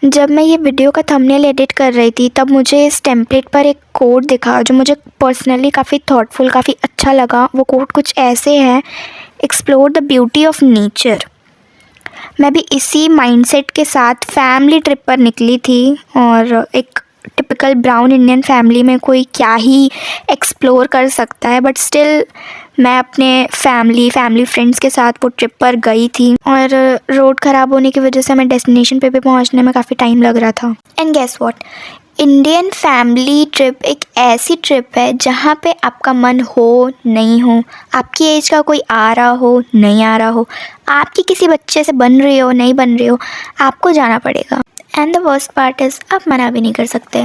जब मैं ये वीडियो का थंबनेल एडिट कर रही थी तब मुझे इस टेम्पलेट पर एक कोट दिखा जो मुझे पर्सनली काफ़ी थॉटफुल, काफ़ी अच्छा लगा। वो कोट कुछ ऐसे है, explore the beauty of nature. मैं भी इसी माइंडसेट के साथ फैमिली ट्रिप पर निकली थी और एक टिपिकल ब्राउन इंडियन फैमिली में कोई क्या ही एक्सप्लोर कर सकता है, बट स्टिल मैं अपने फैमिली फ्रेंड्स के साथ वो ट्रिप पर गई थी और रोड ख़राब होने की वजह से हमें डेस्टिनेशन पे भी पहुंचने में काफ़ी टाइम लग रहा था। And guess what, Indian family trip एक ऐसी ट्रिप है जहाँ पे आपका मन हो नहीं हो, आपकी एज का कोई आ रहा हो नहीं आ रहा हो, आपकी किसी बच्चे से बन रही हो नहीं बन रही हो, आपको जाना पड़ेगा। And the worst part is आप मना भी नहीं कर सकते।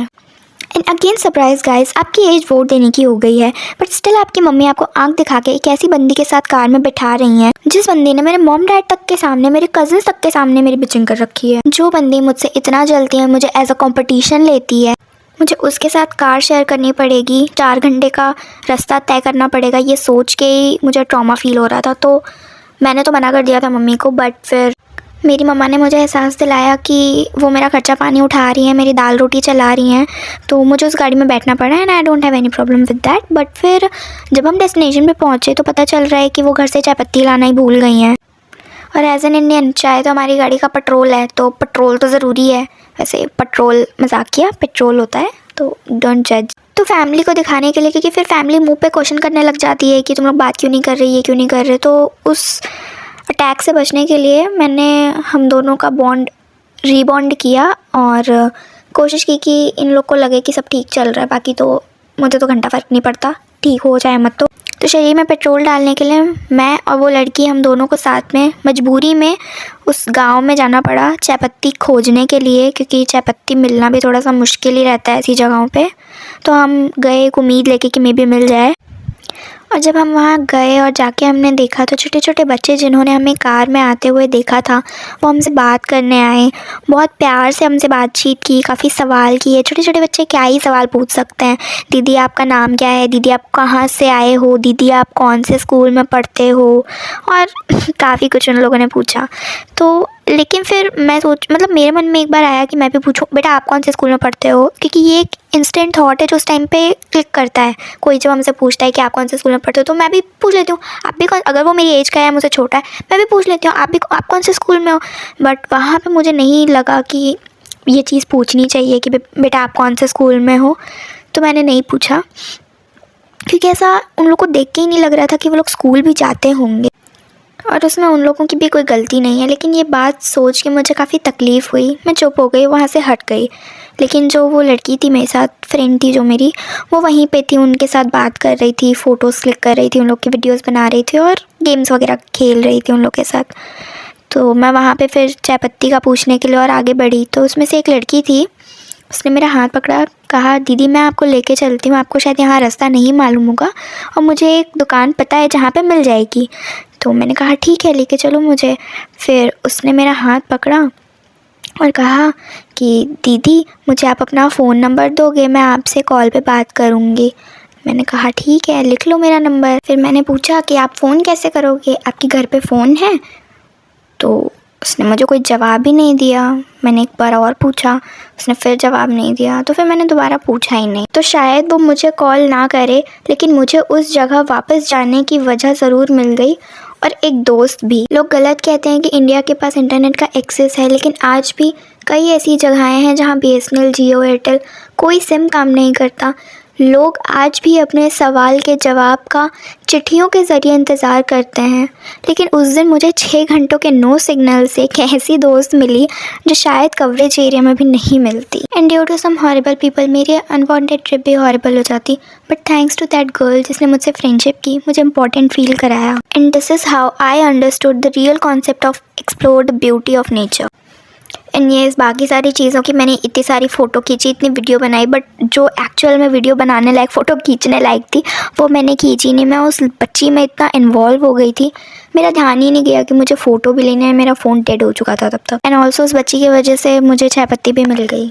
एंड अगेन सरप्राइज गाइस, आपकी एज वोट देने की हो गई है बट स्टिल आपकी मम्मी आपको आंख दिखा के एक ऐसी बंदी के साथ कार में बिठा रही हैं जिस बंदी ने मेरे मॉम डैड तक के सामने, मेरे कजिन्स तक के सामने मेरी बिचिंग कर रखी है। जो बंदी मुझसे इतना जलती है, मुझे एज अ कॉम्पिटिशन लेती है, मुझे उसके साथ कार शेयर करनी पड़ेगी, 4 घंटे का रास्ता तय करना पड़ेगा, ये सोच के ही मुझे ट्रॉमा फील हो रहा था। तो मैंने तो मना कर दिया था मम्मी को, बट फिर मेरी मम्मा ने मुझे एहसास दिलाया कि वो मेरा खर्चा पानी उठा रही हैं, मेरी दाल रोटी चला रही हैं, तो मुझे उस गाड़ी में बैठना पड़ा and I don't have any problem with that. But फिर जब हम डेस्टिनेशन पे पहुँचे तो पता चल रहा है कि वो घर से चाय पत्ती लाना ही भूल गई हैं। और एज एन इंडियन, चाय तो हमारी गाड़ी का पेट्रोल है, तो पेट्रोल तो ज़रूरी है। वैसे पेट्रोल मजाक किया, पेट्रोल होता है, तो डोंट जज। तो फैमिली को दिखाने के लिए, क्योंकि फिर फैमिली मुंह पे क्वेश्चन करने लग जाती है कि तुम लोग बात क्यों नहीं कर रहे, ये क्यों नहीं कर रहे, तो उस अटैक से बचने के लिए मैंने हम दोनों का बॉन्ड रीबॉन्ड किया और कोशिश की कि इन लोग को लगे कि सब ठीक चल रहा है, बाकी तो मुझे तो घंटा फ़र्क नहीं पड़ता, ठीक हो चाहे मत। तो शरीर में पेट्रोल डालने के लिए मैं और वो लड़की, हम दोनों को साथ में मजबूरी में उस गांव में जाना पड़ा चाय पत्ती खोजने के लिए, क्योंकि चाय पत्ती मिलना भी थोड़ा सा मुश्किल ही रहता है ऐसी जगहों पे। तो हम गए एक उम्मीद लेके कि मे बी मिल जाए। और जब हम वहाँ गए और जाके हमने देखा तो छोटे छोटे बच्चे जिन्होंने हमें कार में आते हुए देखा था वो हमसे बात करने आए, बहुत प्यार से हमसे बातचीत की, काफ़ी सवाल किए। छोटे छोटे बच्चे क्या ही सवाल पूछ सकते हैं, दीदी आपका नाम क्या है, दीदी आप कहाँ से आए हो, दीदी आप कौन से स्कूल में पढ़ते हो, और काफ़ी कुछ उन लोगों ने पूछा। तो लेकिन फिर मैं मतलब मेरे मन में एक बार आया कि मैं भी पूछूं, बेटा आप कौन से स्कूल में पढ़ते हो, क्योंकि ये एक इंस्टेंट थॉट है जो उस टाइम पे क्लिक करता है। कोई जब हमसे पूछता है कि आप कौन से स्कूल में पढ़ते हो तो मैं भी पूछ लेती हूँ आप भी कौन, अगर वो मेरी एज का है, मुझसे छोटा है, मैं भी पूछ लेती हूँ आप कौन से स्कूल में हो। बट वहाँ पे मुझे नहीं लगा कि ये चीज़ पूछनी चाहिए कि बेटा आप कौन से स्कूल में हो, तो मैंने नहीं पूछा, क्योंकि ऐसा उन लोग को देख के ही नहीं लग रहा था कि वो लोग स्कूल भी जाते होंगे और उसमें उन लोगों की भी कोई गलती नहीं है। लेकिन ये बात सोच के मुझे काफ़ी तकलीफ़ हुई, मैं चुप हो गई, वहाँ से हट गई। लेकिन जो वो लड़की थी मेरे साथ, फ्रेंड थी जो मेरी, वो वहीं पे थी, उनके साथ बात कर रही थी, फ़ोटोज़ क्लिक कर रही थी, उन लोग की वीडियोज़ बना रही थी और गेम्स वगैरह खेल रही थी उन लोग के साथ। तो मैं वहाँ पर फिर चाय पत्ती का पूछने के लिए और आगे बढ़ी, तो उसमें से एक लड़की थी, उसने मेरा हाथ पकड़ा, कहा दीदी मैं आपको लेके चलती हूँ, आपको शायद यहाँ रास्ता नहीं मालूम होगा और मुझे एक दुकान पता है जहाँ पे मिल जाएगी। तो मैंने कहा ठीक है लेके चलो मुझे। फिर उसने मेरा हाथ पकड़ा और कहा कि दीदी मुझे आप अपना फ़ोन नंबर दोगे, मैं आपसे कॉल पे बात करूँगी। मैंने कहा ठीक है लिख लो मेरा नंबर। फिर मैंने पूछा कि आप फ़ोन कैसे करोगे, आपके घर पे फ़ोन है? तो उसने मुझे कोई जवाब ही नहीं दिया। मैंने एक बार और पूछा, उसने फिर जवाब नहीं दिया, तो फिर मैंने दोबारा पूछा ही नहीं। तो शायद वो मुझे कॉल ना करे लेकिन मुझे उस जगह वापस जाने की वजह ज़रूर मिल गई और एक दोस्त भी। लोग गलत कहते हैं कि इंडिया के पास इंटरनेट का एक्सेस है, लेकिन आज भी कई ऐसी जगहें हैं जहाँ BSNL, जियो, एयरटेल कोई सिम काम नहीं करता। लोग आज भी अपने सवाल के जवाब का चिट्ठियों के ज़रिए इंतज़ार करते हैं। लेकिन उस दिन मुझे 6 घंटों के नो सिग्नल से एक ऐसी दोस्त मिली जो शायद कवरेज एरिया में भी नहीं मिलती। And due to some horrible people मेरी अनवांटेड ट्रिप भी हॉरिबल हो जाती, but thanks to that girl जिसने मुझसे फ्रेंडशिप की, मुझे इंपॉर्टेंट फील कराया। And this is how I understood the real concept of explore the beauty of nature. And ये बाकी सारी चीज़ों की मैंने इतनी सारी फ़ोटो खींची, इतनी वीडियो बनाई, बट जो एक्चुअल में वीडियो बनाने लायक, फ़ोटो खींचने लायक थी वो मैंने खींची नहीं। मैं उस बच्ची में इतना इन्वॉल्व हो गई थी, मेरा ध्यान ही नहीं गया कि मुझे फ़ोटो भी लेना है, मेरा फ़ोन डेड हो चुका था तब तक। एंड ऑल्सो उस बच्ची की वजह से मुझे चाय पत्ती भी मिल गई।